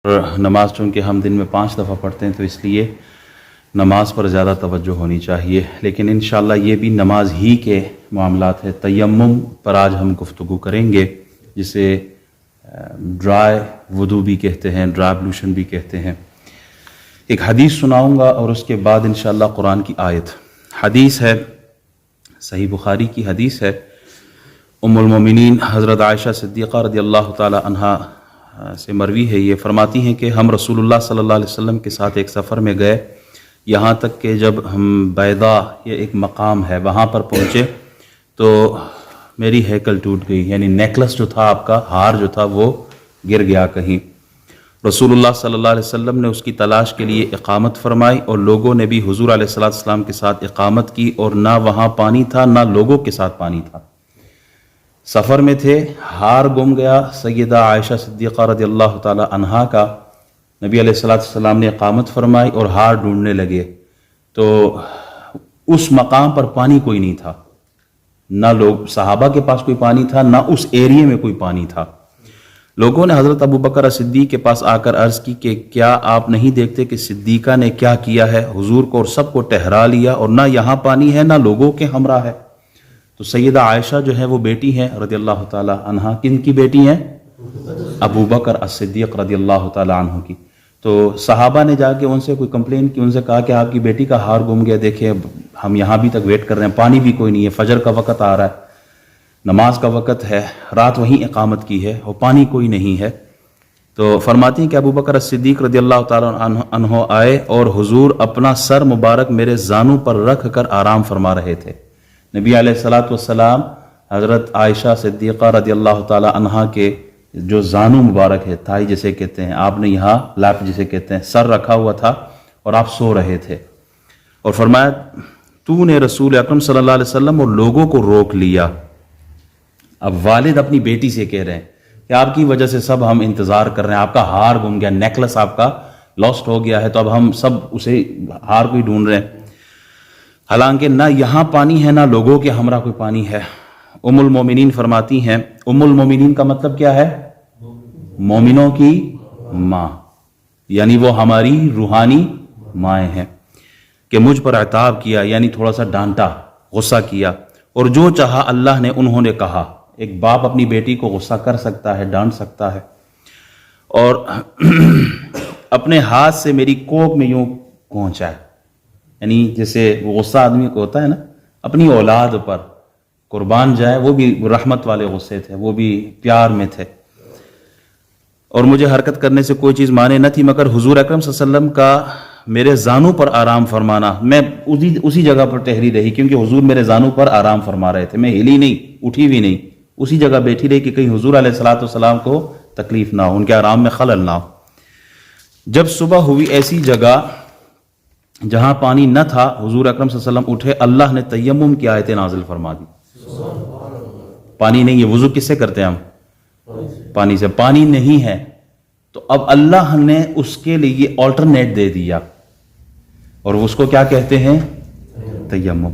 اور نماز چونکہ ہم دن میں 5 دفعہ پڑھتے ہیں تو اس لیے نماز پر زیادہ توجہ ہونی چاہیے، لیکن انشاءاللہ یہ بھی نماز ہی کے معاملات ہے۔ تیمم پر آج ہم گفتگو کریں گے، جسے ڈرائی وضو بھی کہتے ہیں، ڈرائی ابلوشن بھی کہتے ہیں۔ ایک حدیث سناؤں گا اور اس کے بعد انشاءاللہ قرآن کی آیت۔ حدیث ہے، صحیح بخاری کی حدیث ہے، ام المومنین حضرت عائشہ صدیقہ رضی اللہ تعالی عنہا سے مروی ہے، یہ فرماتی ہیں کہ ہم رسول اللہ صلی اللہ علیہ وسلم کے ساتھ ایک سفر میں گئے، یہاں تک کہ جب ہم بیضا، یہ ایک مقام ہے، وہاں پر پہنچے تو میری ہیکل ٹوٹ گئی، یعنی نیکلس جو تھا، آپ کا ہار جو تھا وہ گر گیا کہیں۔ رسول اللہ صلی اللہ علیہ وسلم نے اس کی تلاش کے لیے اقامت فرمائی، اور لوگوں نے بھی حضور علیہ السلام کے ساتھ اقامت کی، اور نہ وہاں پانی تھا نہ لوگوں کے ساتھ پانی تھا۔ سفر میں تھے، ہار گم گیا سیدہ عائشہ صدیقہ رضی اللہ تعالی عنہا کا۔ نبی علیہ السلام نے اقامت فرمائی اور ہار ڈھونڈنے لگے تو اس مقام پر پانی کوئی نہیں تھا، نہ لوگ صحابہ کے پاس کوئی پانی تھا، نہ اس ایریے میں کوئی پانی تھا۔ لوگوں نے حضرت ابو بکر صدیق کے پاس آ کر عرض کی کہ کیا آپ نہیں دیکھتے کہ صدیقہ نے کیا کیا ہے؟ حضور کو اور سب کو ٹہرا لیا، اور نہ یہاں پانی ہے نہ لوگوں کے ہمراہ ہے۔ تو سیدہ عائشہ جو ہے وہ بیٹی ہیں رضی اللہ تعالی عنہا، کن کی بیٹی ہیں؟ ابو بکر الصدیق رضی اللہ تعالی عنہ کی۔ تو صحابہ نے جا کے ان سے کوئی کمپلین کی، ان سے کہا کہ آپ کی بیٹی کا ہار گم گیا، دیکھیں ہم یہاں بھی تک ویٹ کر رہے ہیں، پانی بھی کوئی نہیں ہے، فجر کا وقت آ رہا ہے، نماز کا وقت ہے، رات وہیں اقامت کی ہے اور پانی کوئی نہیں ہے۔ تو فرماتی ہیں کہ ابو بکر الصدیق رضی اللہ تعالیٰ عنہ آئے اور حضور اپنا سر مبارک میرے زانوں پر رکھ کر آرام فرما رہے تھے۔ نبی علیہ السلام حضرت عائشہ صدیقہ رضی اللہ تعالیٰ عنہا کے جو زانو مبارک ہے، تھائی جسے کہتے ہیں، آپ نے یہاں لیپ جسے کہتے ہیں، سر رکھا ہوا تھا اور آپ سو رہے تھے، اور فرمایا تو نے رسول اکرم صلی اللہ علیہ وسلم اور لوگوں کو روک لیا۔ اب والد اپنی بیٹی سے کہہ رہے ہیں کہ آپ کی وجہ سے سب ہم انتظار کر رہے ہیں، آپ کا ہار گم گیا، نیکلس آپ کا لاسٹ ہو گیا ہے، تو اب ہم سب اسے ہار کو ہی ڈھونڈ رہے ہیں، حالانکہ نہ یہاں پانی ہے نہ لوگوں کے ہمراہ کوئی پانی ہے۔ ام المومنین فرماتی ہیں، ام المومنین کا مطلب کیا ہے؟ مومنوں کی ماں، یعنی وہ ہماری روحانی مائیں ہیں، کہ مجھ پر عتاب کیا، یعنی تھوڑا سا ڈانٹا، غصہ کیا، اور جو چاہا اللہ نے انہوں نے کہا۔ ایک باپ اپنی بیٹی کو غصہ کر سکتا ہے، ڈانٹ سکتا ہے، اور اپنے ہاتھ سے میری کوکھ میں یوں پہنچا ہے، یعنی جیسے وہ غصہ آدمی کو ہوتا ہے نا، اپنی اولاد پر قربان جائے، وہ بھی رحمت والے غصے تھے، وہ بھی پیار میں تھے، اور مجھے حرکت کرنے سے کوئی چیز مانے نہ تھی مگر حضور اکرم صلی اللہ علیہ وسلم کا میرے زانوں پر آرام فرمانا۔ میں اسی جگہ پر ٹہری رہی، کیونکہ حضور میرے زانوں پر آرام فرما رہے تھے، میں ہلی نہیں، اٹھی بھی نہیں، اسی جگہ بیٹھی رہی کہ کہیں حضور علیہ السلام کو تکلیف نہ ہو، ان کے آرام میں خلل نہ ہو۔ جب صبح ہوئی ایسی جگہ جہاں پانی نہ تھا، حضور اکرم صلی اللہ علیہ وسلم اٹھے، اللہ نے تیمم کی آیتیں نازل فرما دی۔ پانی نہیں ہے، وضو کس سے کرتے ہیں ہم؟ پانی سے۔ پانی نہیں ہے تو اب اللہ نے اس کے لیے آلٹرنیٹ دے دیا، اور اس کو کیا کہتے ہیں؟ تیمم۔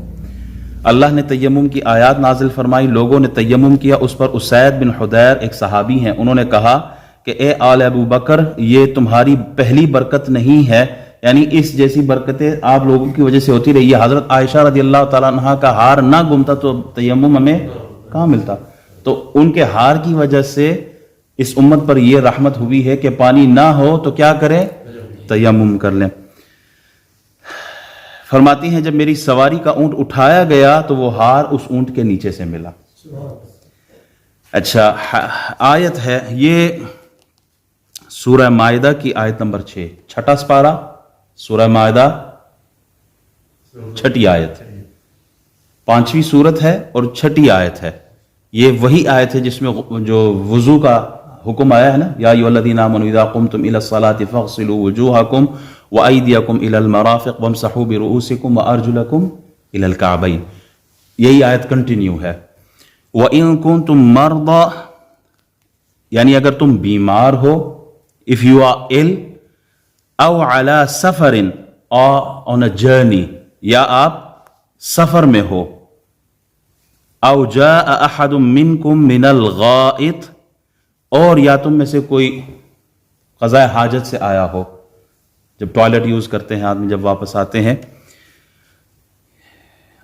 اللہ نے تیمم کی آیات نازل فرمائی، لوگوں نے تیمم کیا۔ اس پر اسید بن حدیر ایک صحابی ہیں، انہوں نے کہا کہ اے آل ابو بکر، یہ تمہاری پہلی برکت نہیں ہے، یعنی اس جیسی برکتیں آپ لوگوں کی وجہ سے ہوتی رہی ہے۔ حضرت عائشہ رضی اللہ تعالیٰ عنہ کا ہار نہ گمتا تو تیمم ہمیں کہاں ملتا؟ تو ان کے ہار کی وجہ سے اس امت پر یہ رحمت ہوئی ہے کہ پانی نہ ہو تو کیا کریں؟ تیمم کر لیں۔ فرماتی ہیں جب میری سواری کا اونٹ اٹھایا گیا تو وہ ہار اس اونٹ کے نیچے سے ملا۔ اچھا، آیت ہے یہ سورہ مائدہ کی آیت نمبر 6، چھٹا سپارہ، سورہ مائدہ، چھٹی آیت ہے، 5ویں سورت ہے اور چھٹی آیت ہے۔ یہ وہی آیت ہے جس میں جو وضو کا حکم آیا ہے نا، یا ایھا الذین آمنوا اذا قمتم الی الصلاۃ فاغسلوا وجوہکم وایدیکم الی المرافق وامسحوا برؤوسکم وارجلکم الی الکعبین۔ یہی آیت کنٹینیو ہے۔ وَإِن كُنتُم مَرْضَىٰ، یعنی اگر تم بیمار ہو، if you are ill، او علی سفر، or on a journey، یا آپ سفر میں ہو، او جاء احد منکم من الغائط، اور یا تم میں سے کوئی قضاء حاجت سے آیا ہو, جب ٹوائلٹ یوز کرتے ہیں آدمی, جب واپس آتے ہیں.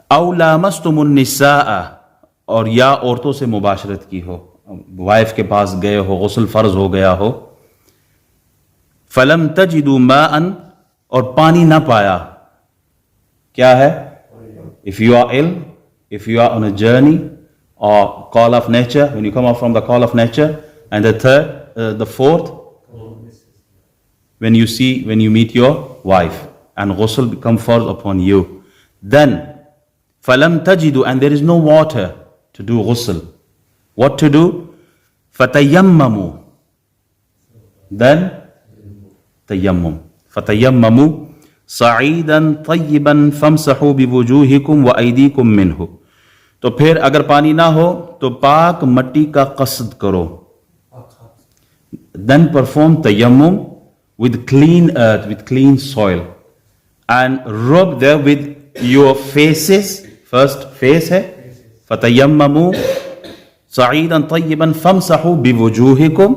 او لامستم النساء, اور یا عورتوں سے مباشرت کی ہو, وائف کے پاس گئے ہو, غسل فرض ہو گیا ہو. فلم تجدوا ماء, اور پانی نہ پایا. کیا ہے؟ if you are ill, if you are on a journey or call of nature, when you come out from the call of nature. And the third, the fourth, when you meet your wife and ghusl become farz upon you, then falam tajidu, and there is no water to do ghusl. What to do? Fatayammamu, then tayammum. Fatayammamu sa'idan tayyiban famsahu biwujuhikum wa aydikum minhu. تو پھر اگر پانی نہ ہو تو پاک مٹی کا قصد کرو. Then perform tayammum with clean earth, with clean soil, and rub there with your faces. First face ہے فَتَيَمَّمُوا صَعِيدًا طَيِّبًا فَامْسَحُوا بِوُجُوهِكُمْ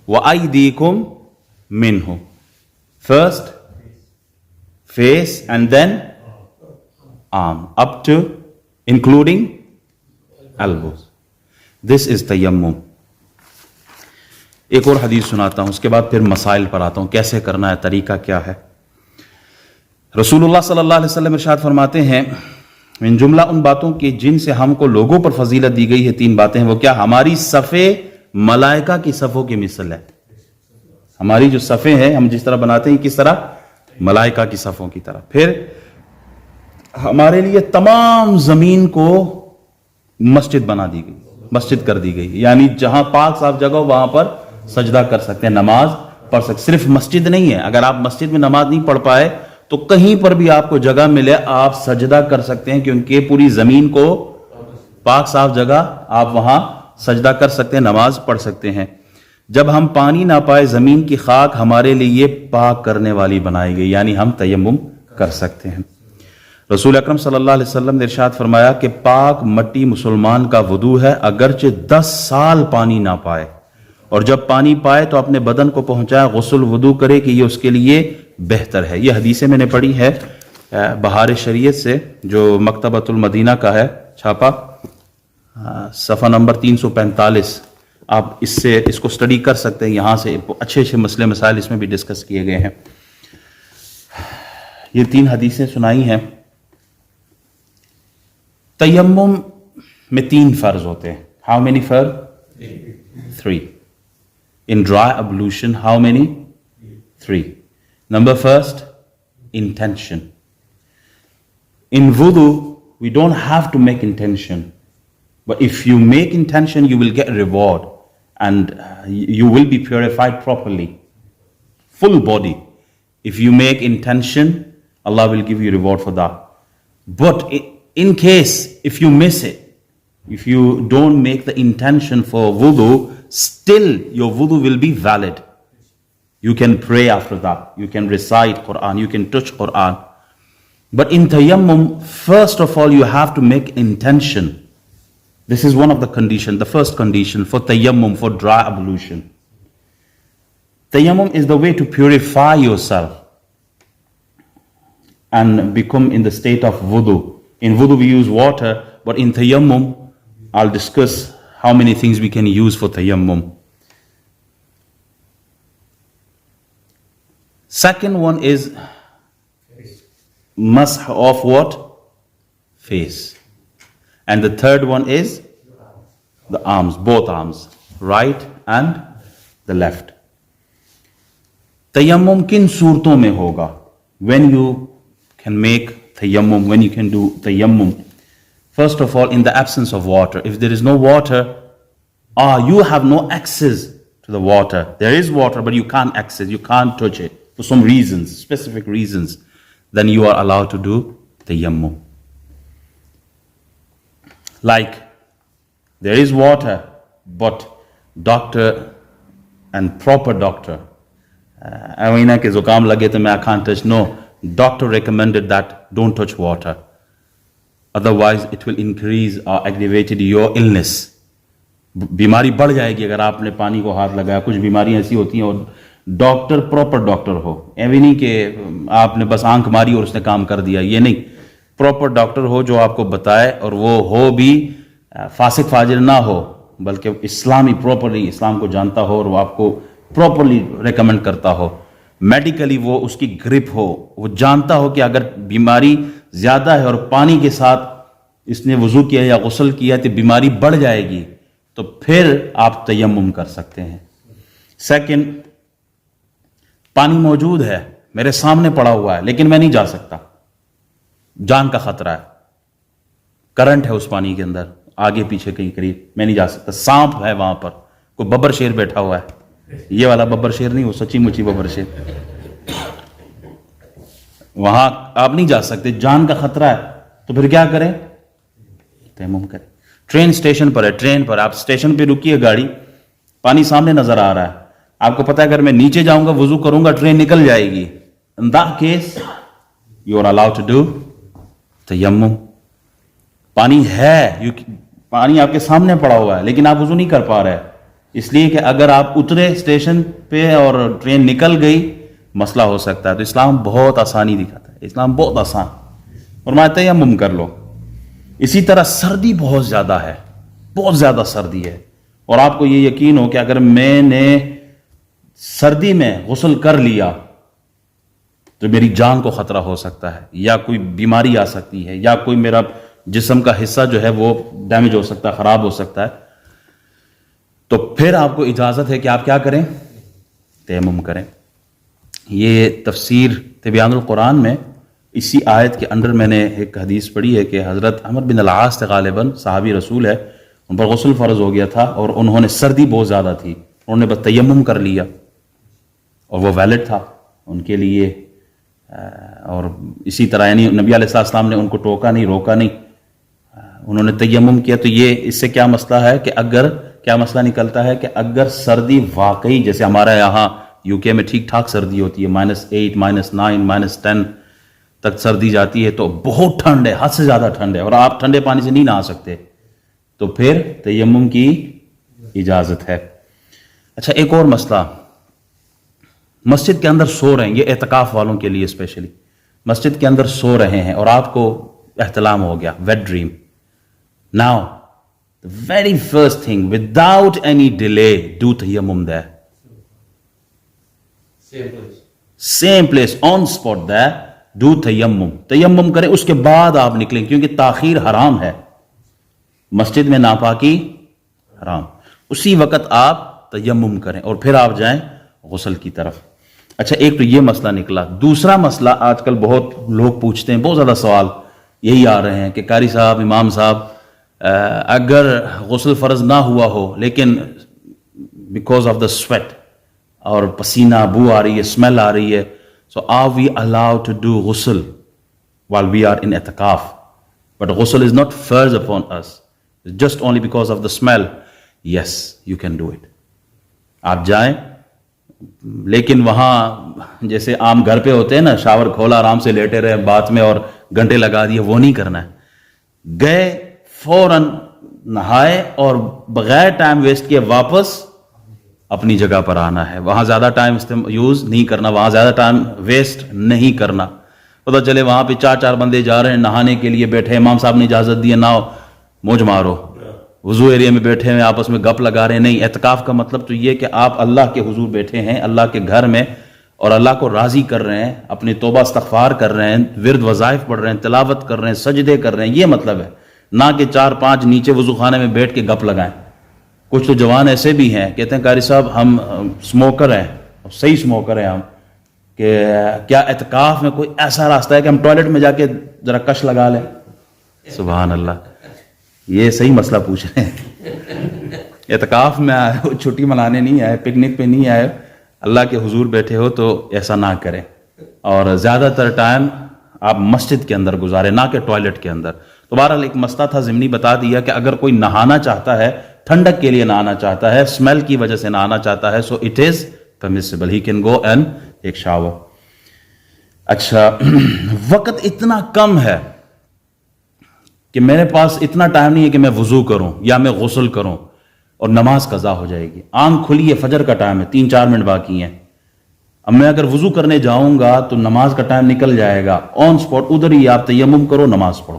وَأَيْدِيكُمْ مِنْهُ. First face and then arm, up to including elbows. This is tayammum. ایک اور حدیث سناتا ہوں, اس کے بعد پھر مسائل پر آتا ہوں, کیسے کرنا ہے, طریقہ کیا ہے. رسول اللہ صلی اللہ علیہ وسلم ارشاد فرماتے ہیں, من جملہ ان باتوں کی جن سے ہم کو لوگوں پر فضیلت دی گئی ہے, 3 باتیں ہیں. وہ کیا؟ ہماری صفیں ملائکہ کی صفوں کی مثل ہے. ہماری جو صفیں ہیں ہم جس طرح بناتے ہیں, کس طرح؟ ملائکہ کی صفوں کی طرح. پھر ہمارے لیے تمام زمین کو مسجد بنا دی گئی, مسجد کر دی گئی. یعنی جہاں پاک صاف جگہ ہو وہاں پر سجدہ کر سکتے ہیں, نماز پڑھ سکتے. صرف مسجد نہیں ہے, اگر آپ مسجد میں نماز نہیں پڑھ پائے تو کہیں پر بھی آپ کو جگہ ملے آپ سجدہ کر سکتے ہیں, کیونکہ پوری زمین کو پاک صاف جگہ, آپ وہاں سجدہ کر سکتے ہیں, نماز پڑھ سکتے ہیں. جب ہم پانی نہ پائے, زمین کی خاک ہمارے لیے پاک کرنے والی بنائی گئی, یعنی ہم تیمم کر سکتے ہیں. رسول اکرم صلی اللہ علیہ وسلم نے ارشاد فرمایا کہ پاک مٹی مسلمان کا وضو ہے, اگرچہ 10 سال پانی نہ پائے, اور جب پانی پائے تو اپنے بدن کو پہنچائے, غسل وضو کرے کہ یہ اس کے لیے بہتر ہے. یہ حدیثیں میں نے پڑھی ہے بہار شریعت سے, جو مکتبۃ المدینہ کا ہے چھاپا, صفحہ نمبر 345. آپ اس کو سٹڈی کر سکتے ہیں, یہاں سے اچھے اچھے مسئلے مسائل اس میں بھی ڈسکس کیے گئے ہیں. یہ 3 حدیثیں سنائی ہیں. تیمم میں 3 فرض ہوتے ہیں. How many فرض؟ 3. In dry ablution, how many? 3. Number first, intention. In wudu, we don't have to make intention. But if you make intention, you will get reward. And you will be purified properly. Full body. If you make intention, Allah will give you reward for that. But in case, if you miss it, if you don't make the intention for wudu, still your wudu will be valid. You can pray after that. You can recite Quran. You can touch Quran. But in tayammum, first of all, you have to make intention. This is one of the conditions, the first condition for tayammum, for dry ablution. Tayammum is the way to purify yourself and become in the state of wudu. In wudu we use water, but in tayammum, I'll discuss how many things we can use for tayammum. Second one is mash of what? Face. And the third one is the arms, both arms, right and the left. Tayammum kin surton mein hoga? When you can make tayammum, when you can do tayammum? First of all, in the absence of water. If there is no water, you have no access to the water. There is water, but you can't access, you can't touch it for some reasons, specific reasons. Then you are allowed to do tayammum. Like, there is water, but doctor and proper doctor, I ke zukam lage to I can't touch. No, doctor recommended that don't touch water. Otherwise, it will increase or aggravate your illness. بیماری بڑھ جائے گی اگر آپ نے پانی کو ہاتھ لگایا. کچھ بیماریاں ایسی ہوتی ہیں اور ڈاکٹر پراپر ڈاکٹر ہو, ایوی نہیں کہ آپ نے بس آنکھ ماری اور اس نے کام کر دیا, یہ نہیں. پراپر ڈاکٹر ہو جو آپ کو بتائے, اور وہ ہو بھی فاسق فاجر نہ ہو بلکہ اسلامی پراپرلی اسلام کو جانتا ہو اور وہ آپ کو پراپرلی ریکمینڈ کرتا ہو. میڈیکلی وہ اس کی گرپ ہو, وہ جانتا ہو کہ اگر بیماری زیادہ ہے اور پانی کے ساتھ اس نے وضو کیا یا غسل کیا تو بیماری بڑھ جائے گی, تو پھر آپ تیمم کر سکتے ہیں. سیکنڈ, پانی موجود ہے, میرے سامنے پڑا ہوا ہے لیکن میں نہیں جا سکتا, جان کا خطرہ ہے, کرنٹ ہے اس پانی کے اندر آگے پیچھے کہیں قریب, میں نہیں جا سکتا. سانپ ہے وہاں پر, کوئی ببر شیر بیٹھا ہوا ہے, یہ والا ببر شیر نہیں, وہ سچی مچی ببر شیر, وہاں آپ نہیں جا سکتے, جان کا خطرہ ہے. تو پھر کیا کریں؟ تیمم کریں. ٹرین اسٹیشن پر ہے, ٹرین پر آپ اسٹیشن پہ رکیے گاڑی, پانی سامنے نظر آ رہا ہے, آپ کو پتا ہے اگر میں نیچے جاؤں گا وضو کروں گا ٹرین نکل جائے گی. In that case you are allowed to do تیمم. پانی ہے, پانی آپ کے سامنے پڑا ہوا ہے لیکن آپ وضو نہیں کر پا رہے, اس لیے کہ اگر آپ اترے اسٹیشن پہ اور ٹرین نکل گئی مسئلہ ہو سکتا ہے. تو اسلام بہت آسانی دکھاتا ہے, اسلام بہت آسان, اور میں تیمم کر لو. اسی طرح سردی بہت زیادہ ہے, بہت زیادہ سردی ہے, اور آپ کو یہ یقین ہو کہ اگر میں نے سردی میں غسل کر لیا تو میری جان کو خطرہ ہو سکتا ہے, یا کوئی بیماری آ سکتی ہے, یا کوئی میرا جسم کا حصہ جو ہے وہ ڈیمیج ہو سکتا ہے, خراب ہو سکتا ہے. تو پھر آپ کو اجازت ہے کہ آپ کیا کریں؟ تیمم کریں. یہ تفسیر تبیان القرآن میں اسی آیت کے اندر میں نے ایک حدیث پڑھی ہے کہ حضرت عمر بن العاص غالباً صحابی رسول ہے, ان پر غسل فرض ہو گیا تھا اور انہوں نے سردی بہت زیادہ تھی, انہوں نے بس تیمم کر لیا اور وہ ویلڈ تھا ان کے لیے. اور اسی طرح یعنی نبی علیہ السلام نے ان کو ٹوکا نہیں, روکا نہیں, انہوں نے تیمم کیا. تو یہ اس سے کیا مسئلہ ہے کہ اگر کیا مسئلہ نکلتا ہے کہ اگر سردی واقعی جیسے ہمارے یہاں یو کے میں ٹھیک ٹھاک سردی ہوتی ہے, -8 -9 -10 تک سردی جاتی ہے, تو بہت ٹھنڈ ہے, حد سے زیادہ ٹھنڈ ہے اور آپ ٹھنڈے پانی سے نہیں نہا سکتے, تو پھر تیمم کی اجازت ہے. اچھا, ایک اور مسئلہ, مسجد کے اندر سو رہے ہیں, یہ اعتکاف والوں کے لیے اسپیشلی, مسجد کے اندر سو رہے ہیں اور آپ کو احتلام ہو گیا, wet dream. Now the very first thing, without any delay, do tayammum there. Same place, on spot there, do tayammum. tayammum کریں, اس کے بعد آپ نکلیں, کیونکہ تاخیر حرام ہے, مسجد میں ناپاکی حرام. اسی وقت آپ تیمم کریں اور پھر آپ جائیں غسل کی طرف. اچھا, ایک تو یہ مسئلہ نکلا. دوسرا مسئلہ آج کل بہت لوگ پوچھتے ہیں, بہت زیادہ سوال یہی آ رہے ہیں کہ قاری صاحب, امام صاحب, اگر غسل فرض نہ ہوا ہو لیکن بیکاز آف دا سویٹ اور پسینہ, بو آ رہی ہے, اسمیل آ رہی ہے, so are we allowed to do غسل while we are in اعتکاف, but ghusl is not فرض upon us, just only because of the smell. Yes, you can do it. آپ جائیں, لیکن وہاں جیسے عام گھر پہ ہوتے ہیں نا, شاور کھولا, آرام سے لیٹے رہے بات میں اور گھنٹے لگا دیے, وہ نہیں کرنا ہے. گئے فوراً نہائے اور بغیر ٹائم ویسٹ کیے واپس اپنی جگہ پر آنا ہے. وہاں زیادہ ٹائم یوز نہیں کرنا, وہاں زیادہ ٹائم ویسٹ نہیں کرنا. پتہ چلے وہاں پہ 4 بندے جا رہے ہیں نہانے کے لیے, بیٹھے, امام صاحب نے اجازت دی ہے, نہ موج مارو, وضو ایریا میں بیٹھے ہیں, آپس میں گپ لگا رہے ہیں. نہیں, اعتکاف کا مطلب تو یہ کہ آپ اللہ کے حضور بیٹھے ہیں, اللہ کے گھر میں, اور اللہ کو راضی کر رہے ہیں, اپنی توبہ استغفار کر رہے ہیں, ورد وظائف پڑھ رہے ہیں, تلاوت کر رہے ہیں, سجدے کر رہے ہیں, یہ مطلب ہے. نہ کہ 4-5 نیچے وضو خانے میں بیٹھ کے گپ لگائیں. کچھ تو جوان ایسے بھی ہیں کہتے ہیں قاری صاحب ہم اسموکر ہیں, صحیح اسموکر ہیں ہم, کہ کیا اعتکاف میں کوئی ایسا راستہ ہے کہ ہم ٹوائلٹ میں جا کے ذرا کش لگا لیں؟ سبحان اللہ, یہ صحیح مسئلہ پوچھ رہے ہیں. اعتکاف میں آئے ہو, چھٹی منانے نہیں آئے, پکنک پہ نہیں آئے, اللہ کے حضور بیٹھے ہو تو ایسا نہ کریں, اور زیادہ تر ٹائم آپ مسجد کے اندر گزاریں, نہ کہ ٹوائلٹ کے اندر. تو بہرحال ایک مسئلہ تھا, ضمنی بتا دیا کہ اگر کوئی نہانا چاہتا ہے, ٹھنڈک کے لیے نہانا چاہتا ہے, اسمیل کی وجہ سے نہانا چاہتا ہے, so it is permissible, he can go and take shower. اچھا, وقت اتنا کم ہے کہ میرے پاس اتنا ٹائم نہیں ہے کہ میں وضو کروں یا میں غسل کروں. اور نماز قضا ہو جائے گی. آنکھ کھلی ہے, فجر کا ٹائم ہے, 3-4 منٹ باقی ہیں. اب میں اگر وضو کرنے جاؤں گا تو نماز کا ٹائم نکل جائے گا. آن سپاٹ ادھر ہی آپ تیمم کرو, نماز پڑھو.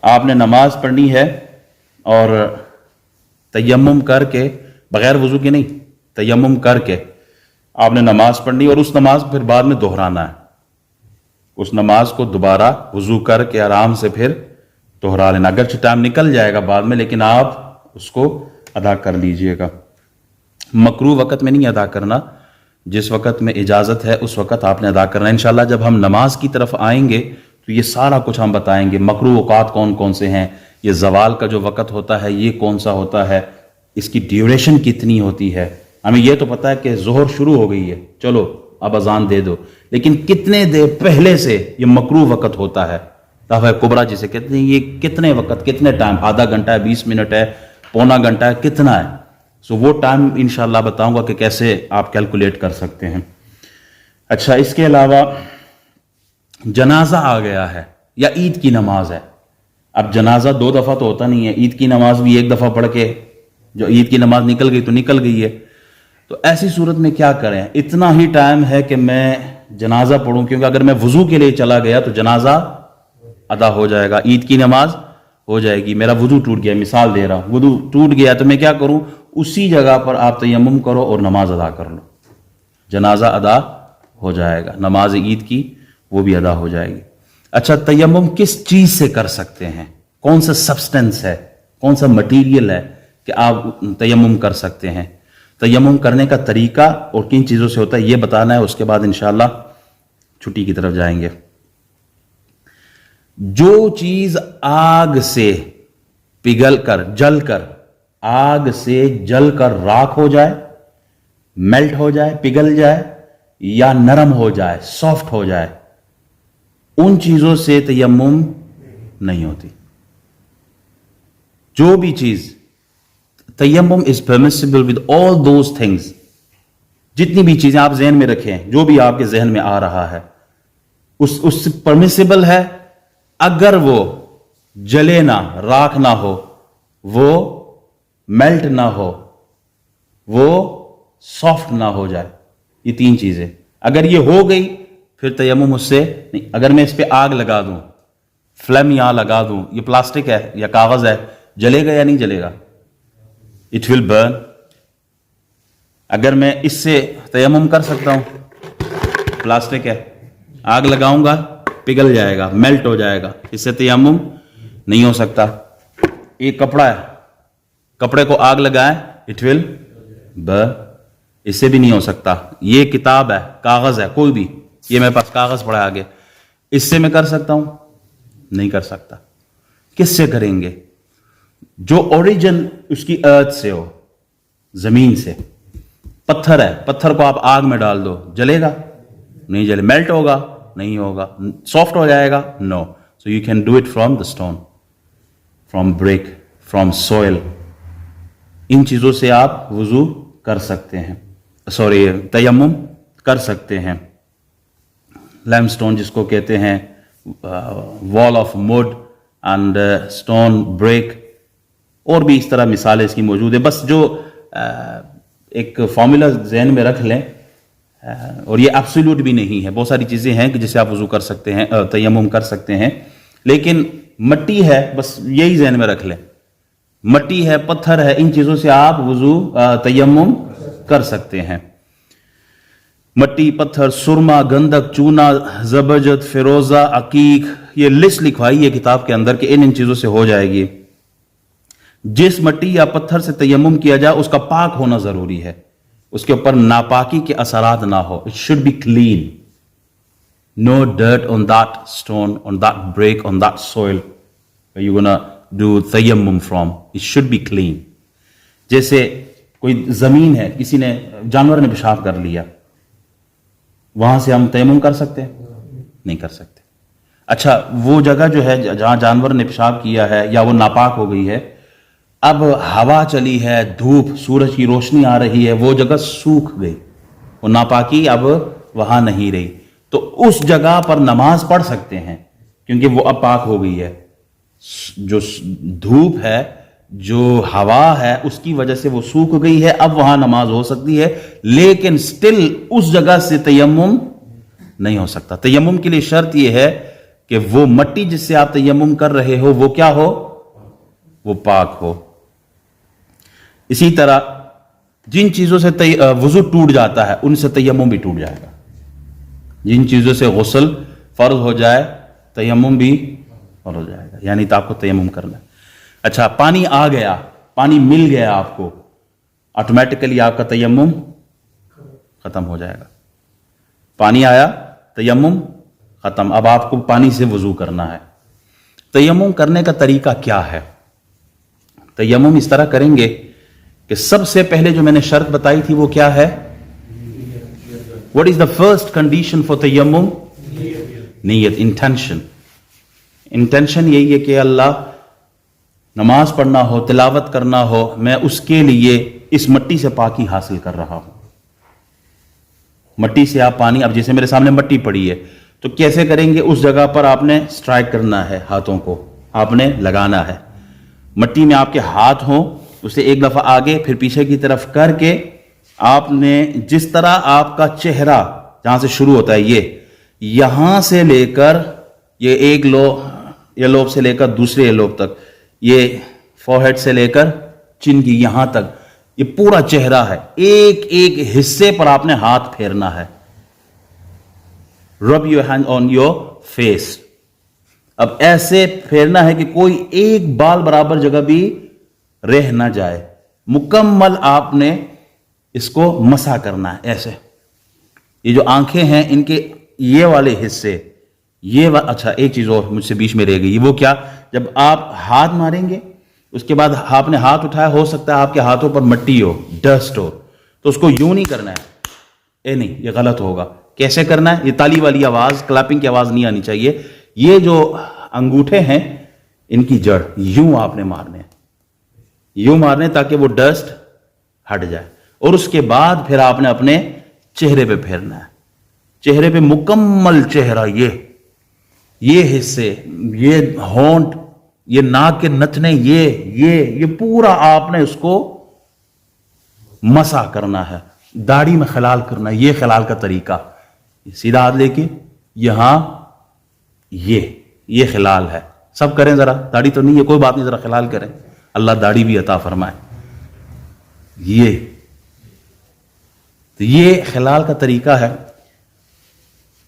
آپ نے نماز پڑھنی ہے اور تیمم کر کے, بغیر وضو کے نہیں, تیمم کر کے آپ نے نماز پڑھنی اور اس نماز کو پھر بعد میں دہرانا ہے. اس نماز کو دوبارہ وضو کر کے آرام سے پھر دہرا لینا. اگرچہ ٹائم نکل جائے گا بعد میں, لیکن آپ اس کو ادا کر لیجئے گا. مکروہ وقت میں نہیں ادا کرنا, جس وقت میں اجازت ہے اس وقت آپ نے ادا کرنا. انشاءاللہ جب ہم نماز کی طرف آئیں گے تو یہ سارا کچھ ہم بتائیں گے. مکروہ اوقات کون کون سے ہیں, یہ زوال کا جو وقت ہوتا ہے یہ کون سا ہوتا ہے, اس کی ڈیوریشن کتنی ہوتی ہے. ہمیں یہ تو پتہ ہے کہ ظہر شروع ہو گئی ہے, چلو اب اذان دے دو, لیکن کتنے دیر پہلے سے یہ مکروہ وقت ہوتا ہے, دفعہ کبریٰ جسے کہتے ہیں, یہ کتنے وقت, کتنے ٹائم, آدھا گھنٹہ ہے, 20 منٹ ہے, پونا گھنٹہ ہے, کتنا ہے. سو وہ ٹائم انشاءاللہ بتاؤں گا کہ کیسے آپ کیلکولیٹ کر سکتے ہیں. اچھا, اس کے علاوہ جنازہ آ گیا ہے یا عید کی نماز ہے. اب جنازہ 2 دفعہ تو ہوتا نہیں ہے, عید کی نماز بھی 1 دفعہ پڑھ کے, جو عید کی نماز نکل گئی تو نکل گئی ہے. تو ایسی صورت میں کیا کریں, اتنا ہی ٹائم ہے کہ میں جنازہ پڑھوں, کیونکہ اگر میں وضو کے لیے چلا گیا تو جنازہ ادا ہو جائے گا, عید کی نماز ہو جائے گی. میرا وضو ٹوٹ گیا, مثال دے رہا ہوں, وضو ٹوٹ گیا تو میں کیا کروں, اسی جگہ پر آپ تیمم کرو اور نماز ادا کر لو, جنازہ ادا ہو جائے گا. نماز عید کی وہ بھی ادا ہو جائے گی. اچھا, تیمم کس چیز سے کر سکتے ہیں, کون سا سبسٹنس ہے, کون سا مٹیریل ہے کہ آپ تیمم کر سکتے ہیں. تیمم کرنے کا طریقہ اور کن چیزوں سے ہوتا ہے یہ بتانا ہے, اس کے بعد انشاءاللہ چھٹی کی طرف جائیں گے. جو چیز آگ سے پگھل کر, جل کر, آگ سے جل کر راکھ ہو جائے, میلٹ ہو جائے, پگھل جائے, یا نرم ہو جائے, سافٹ ہو جائے, ان چیزوں سے تیمم نہیں ہوتی. جو بھی چیز, تیمم از permissible with all those things. جتنی بھی چیزیں آپ ذہن میں رکھیں, جو بھی آپ کے ذہن میں آ رہا ہے اس سے پرمیسیبل ہے, اگر وہ جلے نہ, راکھ نہ ہو, وہ میلٹ نہ ہو, وہ سافٹ نہ ہو جائے. یہ 3 چیزیں اگر یہ ہو گئی پھر تیمم اس سے نہیں. اگر میں اس پہ آگ لگا دوں, فلیم یہاں لگا دوں, یہ پلاسٹک ہے یا کاغذ ہے, جلے گا یا نہیں جلے گا, اٹ ول برن. اگر میں اس سے تیمم کر سکتا ہوں, پلاسٹک ہے, آگ لگاؤں گا پگھل جائے گا, میلٹ ہو جائے گا, اس سے تیمم نہیں ہو سکتا. ایک کپڑا ہے, کپڑے کو آگ لگائیں, اٹ ول برن, اس سے بھی نہیں ہو سکتا. یہ کتاب ہے, کاغذ ہے, کوئی بھی, یہ میرے پاس کاغذ پڑا ہے آگے, اس سے میں کر سکتا ہوں, نہیں کر سکتا. کس سے کریں گے, جو اوریجن اس کی ارتھ سے ہو, زمین سے. پتھر ہے, پتھر کو آپ آگ میں ڈال دو, جلے گا نہیں جلے, میلٹ ہوگا نہیں ہوگا, سافٹ ہو جائے گا نو. So you can do it from the stone, from brick, from soil. ان چیزوں سے آپ وضو کر سکتے ہیں, سوری تیمم کر سکتے ہیں. لائم سٹون جس کو کہتے ہیں, وال of mud and stone break, اور بھی اس طرح مثالیں اس کی موجود ہیں. بس جو ایک فارمولا ذہن میں رکھ لیں, اور یہ ایبسولوٹ بھی نہیں ہے, بہت ساری چیزیں ہیں کہ جسے آپ وضو کر سکتے ہیں, تیمم کر سکتے ہیں, لیکن مٹی ہے, بس یہی ذہن میں رکھ لیں, مٹی ہے, پتھر ہے, ان چیزوں سے آپ وضو تیمم کر سکتے ہیں. مٹی, پتھر, سرما, گندک, چونا, زبرجد, فیروزہ, عقیق, یہ لسٹ لکھوائی ہے کتاب کے اندر کہ ان چیزوں سے ہو جائے گی. جس مٹی یا پتھر سے تیمم کیا جائے اس کا پاک ہونا ضروری ہے, اس کے اوپر ناپاکی کے اثرات نہ ہو. It should be clean. No dirt on that stone, on that break, on that soil where you're gonna do tayammum from. It should be clean. جیسے کوئی زمین ہے, کسی نے, جانور نے پیشاب کر لیا, وہاں سے ہم تیمم کر سکتے ہیں؟ نہیں کر سکتے. اچھا, وہ جگہ جو ہے جہاں جانور نے پیشاب کیا ہے یا وہ ناپاک ہو گئی ہے, اب ہوا چلی ہے, دھوپ, سورج کی روشنی آ رہی ہے, وہ جگہ سوکھ گئی, وہ ناپاکی اب وہاں نہیں رہی, تو اس جگہ پر نماز پڑھ سکتے ہیں کیونکہ وہ اب پاک ہو گئی ہے. جو دھوپ ہے جو ہوا ہے اس کی وجہ سے وہ سوکھ گئی ہے, اب وہاں نماز ہو سکتی ہے, لیکن سٹل اس جگہ سے تیمم نہیں ہو سکتا. تیمم کے لیے شرط یہ ہے کہ وہ مٹی جس سے آپ تیمم کر رہے ہو وہ کیا ہو, وہ پاک ہو. اسی طرح جن چیزوں سے وضو ٹوٹ جاتا ہے ان سے تیمم بھی ٹوٹ جائے گا. جن چیزوں سے غسل فرض ہو جائے تیمم بھی فرض ہو جائے گا, یعنی تو آپ کو تیمم کرنا ہے. اچھا, پانی آ گیا, پانی مل گیا آپ کو, آٹومیٹیکلی آپ کا تیمم ختم ہو جائے گا. پانی آیا, تیمم ختم, اب آپ کو پانی سے وضو کرنا ہے. تیمم کرنے کا طریقہ کیا ہے؟ تیمم اس طرح کریں گے کہ سب سے پہلے جو میں نے شرط بتائی تھی وہ کیا ہے؟ What is the first condition for tayammum? نیت, انٹینشن. انٹینشن یہی ہے کہ اللہ نماز پڑھنا ہو, تلاوت کرنا ہو, میں اس کے لیے اس مٹی سے پاکی حاصل کر رہا ہوں. مٹی سے آپ پانی, اب جیسے میرے سامنے مٹی پڑی ہے تو کیسے کریں گے؟ اس جگہ پر آپ نے سٹرائک کرنا ہے, ہاتھوں کو آپ نے لگانا ہے. مٹی میں آپ کے ہاتھ ہوں, اسے ایک دفعہ آگے پھر پیچھے کی طرف کر کے آپ نے جس طرح آپ کا چہرہ جہاں سے شروع ہوتا ہے یہ, یہاں سے لے کر یہ ایک لوب سے لے کر دوسرے لوب تک, یہ فورہیڈ سے لے کر چن کی یہاں تک, یہ پورا چہرہ ہے, ایک ایک حصے پر آپ نے ہاتھ پھیرنا ہے. Rub your hand on your face. اب ایسے پھیرنا ہے کہ کوئی ایک بال برابر جگہ بھی رہ نہ جائے. مکمل آپ نے اس کو مسح کرنا ہے ایسے. یہ جو آنکھیں ہیں ان کے یہ والے حصے, اچھا ایک چیز اور مجھ سے بیچ میں رہ گئی, وہ کیا؟ جب آپ ہاتھ ماریں گے اس کے بعد آپ نے ہاتھ اٹھایا, ہو سکتا ہے آپ کے ہاتھوں پر مٹی ہو, ڈسٹ ہو, تو اس کو یوں نہیں کرنا ہے. نہیں, یہ غلط ہوگا. کیسے کرنا ہے؟ یہ تالی والی آواز, کلاپنگ کی آواز نہیں آنی چاہیے. یہ جو انگوٹھے ہیں ان کی جڑ یوں آپ نے مارنے ہیں, یوں مارنے تاکہ وہ ڈسٹ ہٹ جائے. اور اس کے بعد پھر آپ نے اپنے چہرے پہ پھیرنا ہے. چہرے پہ مکمل چہرہ, یہ حصے, یہ ہونٹ, یہ ناک کے نتنے, یہ پورا آپ نے اس کو مسح کرنا ہے. داڑھی میں خلال کرنا ہے. یہ خلال کا طریقہ, سیدھا ہاتھ لے کے یہاں, یہ خلال ہے. سب کریں ذرا, داڑھی تو نہیں ہے کوئی بات نہیں, ذرا خلال کریں, اللہ داڑھی بھی عطا فرمائے. یہ خلال کا طریقہ ہے.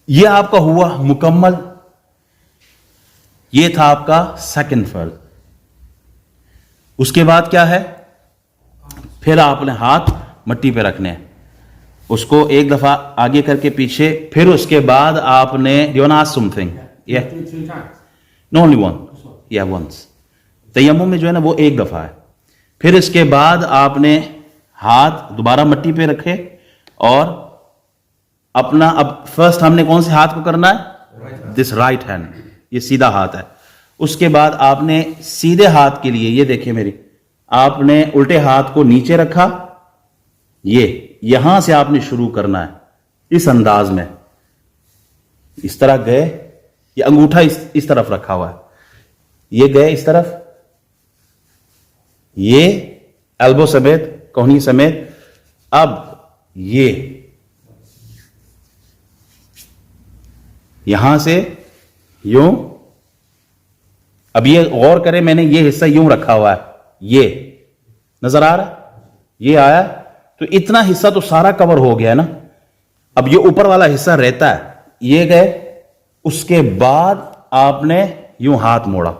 یہ آپ کا ہوا مکمل. یہ تھا آپ کا سیکنڈ فرض. اس کے بعد کیا ہے؟ پھر آپ نے ہاتھ مٹی پہ رکھنے ہیں, اس کو ایک دفعہ آگے کر کے پیچھے, پھر اس کے بعد آپ نے once. تیمم میں جو ہے نا وہ ایک دفعہ ہے. پھر اس کے بعد آپ نے ہاتھ دوبارہ مٹی پہ رکھے اور اپنا, اب فرسٹ ہم نے کون سے ہاتھ کو کرنا ہے؟ دس رائٹ ہینڈ, یہ سیدھا ہاتھ ہے. اس کے بعد آپ نے سیدھے ہاتھ کے لیے, یہ دیکھیں میری, آپ نے الٹے ہاتھ کو نیچے رکھا, یہاں سے آپ نے شروع کرنا ہے اس انداز میں. اس طرح گئے, یہ انگوٹھا اس طرف رکھا ہوا ہے, یہ گئے اس طرف, یہ ایلبو سمیت, کوہنی سمیت. اب یہاں سے یوں, اب یہ غور کریں, میں نے یہ حصہ یوں رکھا ہوا ہے, یہ نظر آ رہا ہے, یہ آیا, تو اتنا حصہ تو سارا کور ہو گیا نا. اب یہ اوپر والا حصہ رہتا ہے, یہ گئے. اس کے بعد آپ نے یوں ہاتھ موڑا,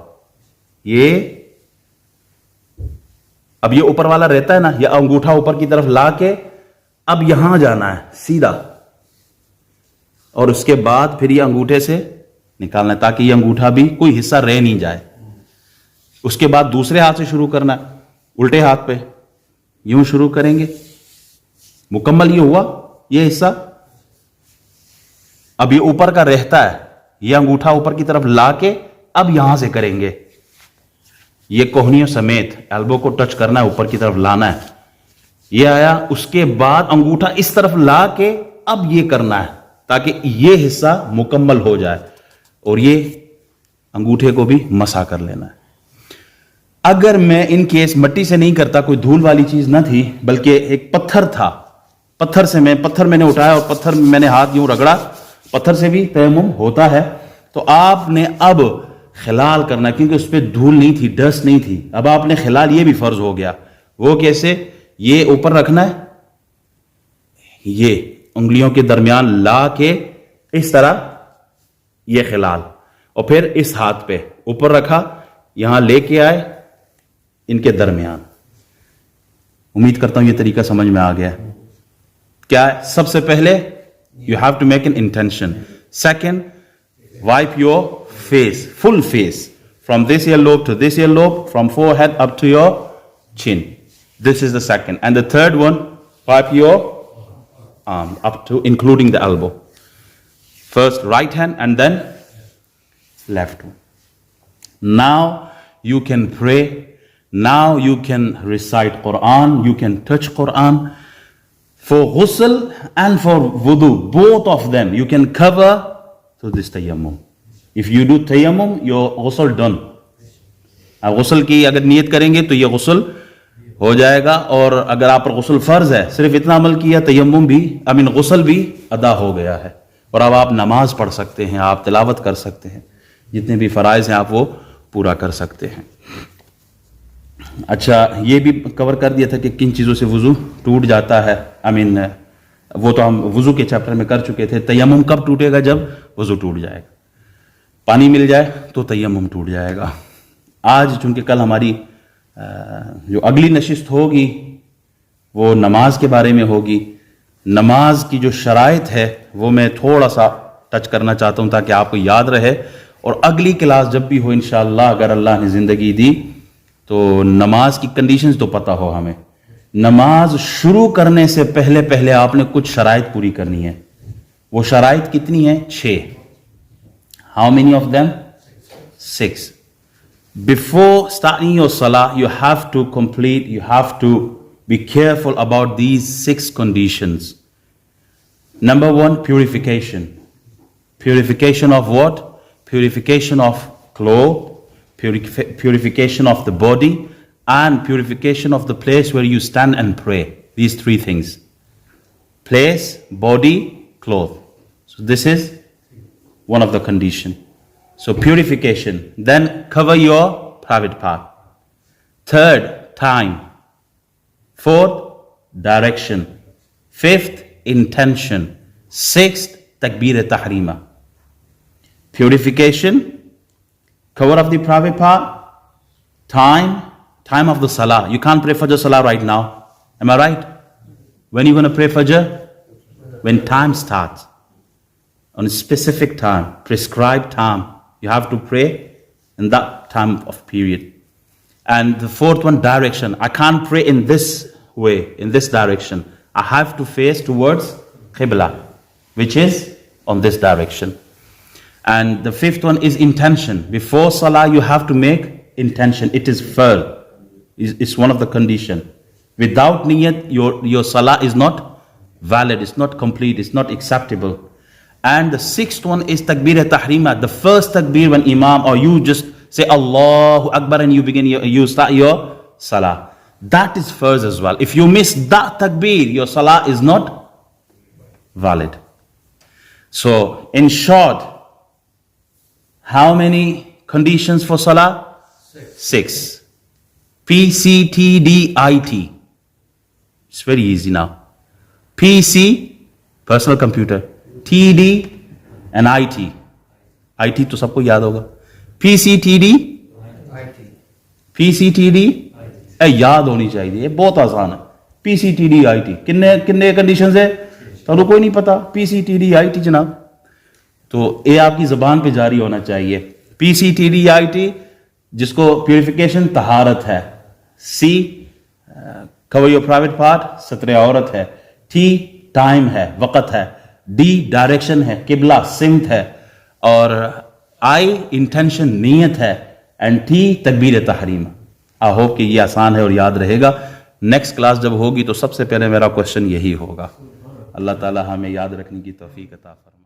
اب یہ اوپر والا رہتا ہے نا, یہ انگوٹھا اوپر کی طرف لا کے اب یہاں جانا ہے سیدھا, اور اس کے بعد پھر یہ انگوٹھے سے نکالنا ہے تاکہ یہ انگوٹھا بھی کوئی حصہ رہ نہیں جائے. اس کے بعد دوسرے ہاتھ سے شروع کرنا ہے, الٹے ہاتھ پہ یوں شروع کریں گے. مکمل یہ ہوا یہ حصہ. اب یہ اوپر کا رہتا ہے, یہ انگوٹھا اوپر کی طرف لا کے اب یہاں سے کریں گے, یہ کوہنیوں سمیت ایلبو کو ٹچ کرنا ہے, اوپر کی طرف لانا ہے, یہ آیا. اس کے بعد انگوٹھا اس طرف لا کے اب یہ کرنا ہے تاکہ یہ حصہ مکمل ہو جائے, اور یہ انگوٹھے کو بھی مسح کر لینا ہے. اگر میں ان کیس مٹی سے نہیں کرتا, کوئی دھول والی چیز نہ تھی بلکہ ایک پتھر تھا, پتھر میں نے اٹھایا اور پتھر میں نے ہاتھ یوں رگڑا, پتھر سے بھی تیمم ہوتا ہے, تو آپ نے اب خلال کرنا, کیونکہ اس پہ دھول نہیں تھی, ڈسٹ نہیں تھی, اب آپ نے خلال, یہ بھی فرض ہو گیا. وہ کیسے؟ یہ اوپر رکھنا ہے, یہ انگلیوں کے درمیان لا کے اس طرح, یہ خلال, اور پھر اس ہاتھ پہ اوپر رکھا, یہاں لے کے آئے ان کے درمیان. امید کرتا ہوں یہ طریقہ سمجھ میں آ گیا. کیا ہے؟ سب سے پہلے you have to make an intention. Second, wipe your face, full face, from this earlobe to this earlobe, from forehead up to your chin. This is the second. And the third one, wipe your arm up to including the elbow. First right hand and then left one. Now you can pray. Now you can recite Quran. You can touch Quran. For ghusl and for wudu, both of them, you can cover through this tayammum. If you do tayammum, your ghusl done. اب غسل کی اگر نیت کریں گے تو یہ غسل ہو جائے گا, اور اگر آپ پر غسل فرض ہے, صرف اتنا عمل کیا, تیمم بھی, غسل بھی ادا ہو گیا ہے, اور اب آپ نماز پڑھ سکتے ہیں, آپ تلاوت کر سکتے ہیں, جتنے بھی فرائض ہیں آپ وہ پورا کر سکتے ہیں. اچھا, یہ بھی کور کر دیا تھا کہ کن چیزوں سے وضو ٹوٹ جاتا ہے. وہ تو ہم وضو کے چیپٹر میں کر چکے تھے. تیمم کب ٹوٹے گا؟ جب وضو ٹوٹ جائے گا, پانی مل جائے تو تیمم ٹوٹ جائے گا. آج چونکہ کل ہماری جو اگلی نشست ہوگی وہ نماز کے بارے میں ہوگی. نماز کی جو شرائط ہے وہ میں تھوڑا سا ٹچ کرنا چاہتا ہوں تاکہ آپ کو یاد رہے, اور اگلی کلاس جب بھی ہو انشاءاللہ, اگر اللہ نے زندگی دی تو نماز کی کنڈیشنز تو پتہ ہو ہمیں. نماز شروع کرنے سے پہلے آپ نے کچھ شرائط پوری کرنی ہے. وہ شرائط کتنی ہیں؟ 6. How many of them? 6. Before starting your salah, you have to be careful about these 6 conditions. Number 1, purification. Purification of what? Purification of clothes, purification of the body, and purification of the place where you stand and pray. These 3 things: place, body, clothes. So this is one of the conditions. So purification. Then cover your private part. 3rd, time. 4th, direction. 5th, intention. 6th, takbir tahrima. Purification, cover of the private part, time of the salah. You can't pray Fajr salah right now. Am I right? When are you going to pray Fajr? When time starts. On a specific time, prescribed time. You have to pray in that time of period. And the 4th one, direction. I can't pray in this way, in this direction. I have to face towards Qibla, which is on this direction. And the 5th one is intention. Before salah, you have to make intention. It is fard. It's one of the conditions. Without niyat, your salah is not valid. It's not complete. It's not acceptable. And the 6th one is takbir tahrima. The first takbir when imam, or you just say Allahu Akbar and you start your salah. That is first as well. If you miss that takbir, your salah is not valid. So, in short, how many conditions for salah? 6. PCTDIT. It's very easy now. PC, personal computer. TD and IT. IT تو سب کو یاد ہوگا. PCTD, PCTD یاد ہونی چاہیے, یہ بہت آسان ہے. PCTD IT کنے کنڈیشنز ہے تو کوئی نہیں پتا. PCTD IT جناب, تو یہ آپ کی زبان پہ جاری ہونا چاہیے. PCTD IT, جس کو پیوریفیکیشن طہارت ہے. C, cover your private part, ستر عورت ہے. T, ٹائم ہے, وقت ہے. D, ڈائریکشن ہے, قبلہ سمت ہے. اور I, انٹینشن نیت ہے. اینڈ T, تکبیر تحریم. آئی ہوپ کہ یہ آسان ہے اور یاد رہے گا. نیکسٹ کلاس جب ہوگی تو سب سے پہلے میرا کوشچن یہی ہوگا. اللہ تعالی ہمیں یاد رکھنے کی توفیق عطا فرمائے.